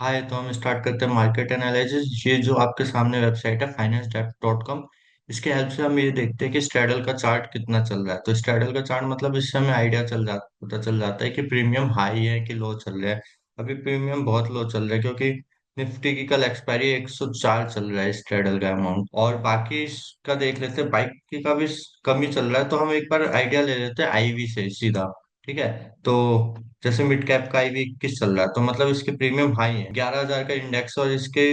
हाय, तो हम स्टार्ट करते हैं मार्केट एनालिसिस। ये जो आपके सामने वेबसाइट है finance.com, इसके हेल्प से हम ये देखते हैं कि स्ट्रैडल का चार्ट कितना चल रहा है। तो स्ट्रैडल का चार्ट मतलब इससे हमें आइडिया पता चल जाता है कि प्रीमियम हाई है कि लो चल रहा है। अभी प्रीमियम बहुत लो चल रहा है क्योंकि निफ्टी की कल एक्सपायरी 104 चल रहा है स्ट्रैडल का अमाउंट। और बाकी इसका देख लेते हैं, बाइक की का भी कम ही चल रहा है। तो हम एक बार आइडिया ले लेते हैं आईवी से सीधा। ठीक है। तो जैसे मिड कैप का आईवी 21 चल रहा है, तो मतलब इसके प्रीमियम हाई है 11,000 का इंडेक्स, और इसके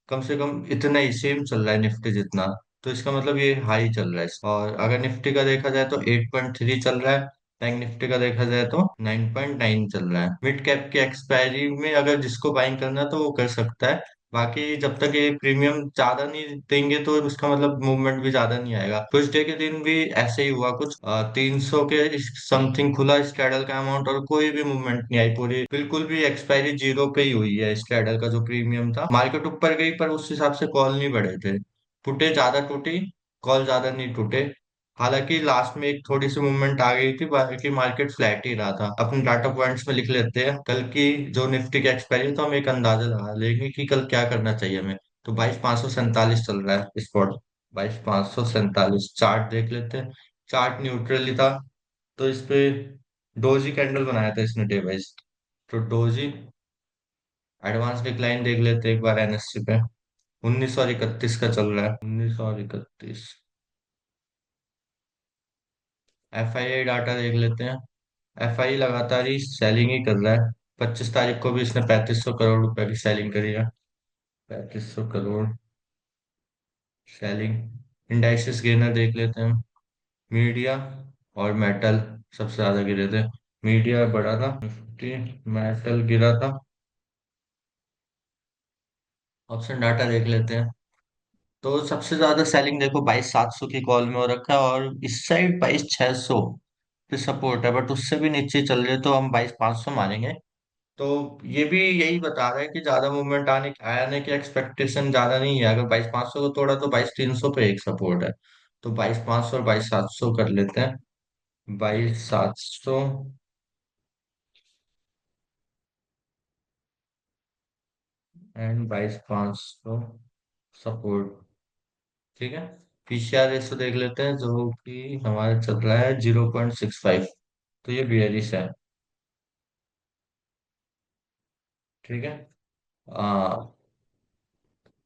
कम से कम इतना ही सेम चल रहा है निफ्टी जितना। तो इसका मतलब ये हाई चल रहा है। और अगर निफ्टी का देखा जाए तो 8.3 चल रहा है। बैंक निफ्टी का देखा जाए तो 9.9 चल रहा है। मिड कैप की एक्सपायरी में अगर जिसको बाइंग करना है तो वो कर सकता है। बाकी जब तक ये प्रीमियम ज्यादा नहीं देंगे तो उसका मतलब मूवमेंट भी ज्यादा नहीं आएगा। ट्यूसडे के दिन भी ऐसे ही हुआ कुछ, 300 के समथिंग खुला स्ट्रैडल का अमाउंट और कोई भी मूवमेंट नहीं आई। पूरी बिल्कुल भी एक्सपायरी जीरो पे ही हुई है स्ट्रैडल का जो प्रीमियम था। मार्केट ऊपर गई पर उस हिसाब से कॉल नहीं बढ़े थे। टूटे ज्यादा टूटी, कॉल ज्यादा नहीं टूटे। हालांकि लास्ट में एक थोड़ी सी मूवमेंट आ गई थी, बाकी मार्केट फ्लैट ही रहा था। अपने डाटा पॉइंट्स में लिख लेते हैं कल की जो निफ्टी की एक्सपायरी, तो हम एक अंदाजा लगा लेंगे कि कल क्या करना चाहिए हमें। तो 22,547 चल रहा है स्पॉट। 22,547 चार्ट देख लेते हैं। चार्ट न्यूट्रली था, तो इस पे डोजी कैंडल बनाया था इसने डे वाइज। तो डोजी एडवांस डिक्लाइन देख लेते हैं एक बार एनएससी पे। 19 और 31 का चल रहा है, 19 और 31। एफ आई आई डाटा देख लेते हैं। एफ आई लगातार ही सेलिंग ही कर रहा है। 25 तारीख को भी इसने 3500 करोड़ रुपए की सेलिंग करी है। 3500 करोड़ सेलिंग। इंडाइसिस गेनर देख लेते हैं। मीडिया और मेटल सबसे ज्यादा गिरे थे। मीडिया बढ़ा था 50, मेटल गिरा था। ऑप्शन डाटा देख लेते हैं। तो सबसे ज्यादा सेलिंग देखो 22,700 की कॉल में हो रखा है, और इस साइड 22,600 पे सपोर्ट है, बट उससे भी नीचे चल रहे, तो हम 22,500 मानेंगे। तो ये भी यही बता रहा है कि ज्यादा मूवमेंट आने की एक्सपेक्टेशन ज्यादा नहीं है। अगर 22,500 को तोड़ा तो 22,300 पे एक सपोर्ट है। तो 22,500 और 22,700 कर लेते हैं। 22,700 एंड 22,500 सपोर्ट। ठीक है। पीसीआर रेशो देख लेते हैं जो कि हमारा चल रहा है 0.65। तो ये बियरिश है। ठीक है।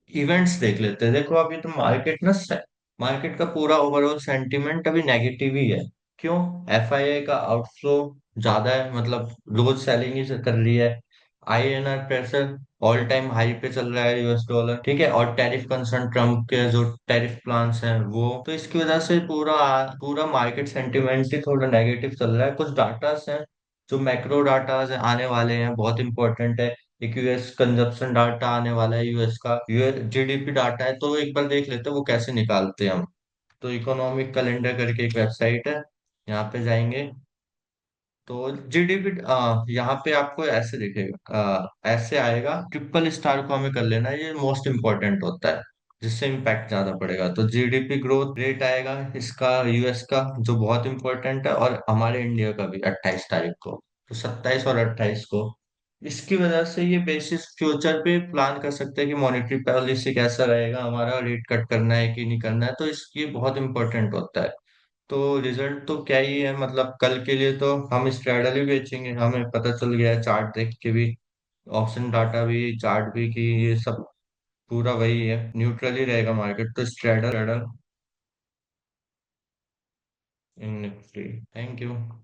इवेंट्स देख लेते हैं। देखो अभी तो मार्केट का पूरा ओवरऑल सेंटिमेंट अभी नेगेटिव ही है। क्यों? एफआईआई का आउटफ्लो ज्यादा है, मतलब रोज सेलिंग ही कर रही है। INR pressure all time high पे चल रहा है यूएस डॉलर। ठीक है। और टैरिफ कंसर्न, ट्रम्प के जो टैरिफ प्लान्स हैं वो, तो इसकी वजह से पूरा पूरा मार्केट सेंटिमेंट ही थोड़ा नेगेटिव चल रहा है। कुछ डाटास हैं जो मैक्रो डाटास आने वाले हैं, बहुत इंपॉर्टेंट है। एक यूएस कंजप्शन डाटा आने वाला है, यूएस का यूएस जीडीपी डाटा है, तो एक बार देख लेते हैं वो कैसे निकालते हैं हम। तो इकोनॉमिक कैलेंडर करके एक वेबसाइट है, यहाँ पे जाएंगे। तो जीडीपी यहाँ पे आपको ऐसे दिखेगा, ऐसे आएगा। ट्रिपल स्टार को हमें कर लेना है, ये मोस्ट इम्पोर्टेंट होता है, जिससे इम्पैक्ट ज्यादा पड़ेगा। तो जीडीपी ग्रोथ रेट आएगा इसका यूएस का, जो बहुत इंपॉर्टेंट है, और हमारे इंडिया का भी 28 तारीख को। तो 27 और 28 को। इसकी वजह से ये बेसिस फ्यूचर पे प्लान कर सकते हैं कि मॉनेटरी पॉलिसी कैसा रहेगा, हमारा रेट कट करना है कि नहीं करना है। तो इस ये बहुत इंपॉर्टेंट होता है। तो रिजल्ट तो क्या ही है, मतलब कल के लिए तो हम स्ट्रैडल ही बेचेंगे, हमें पता चल गया है चार्ट देख के भी, ऑप्शन डाटा भी, चार्ट भी, कि ये सब पूरा वही है, न्यूट्रल ही रहेगा मार्केट। तो straddle in Nifty. Thank you.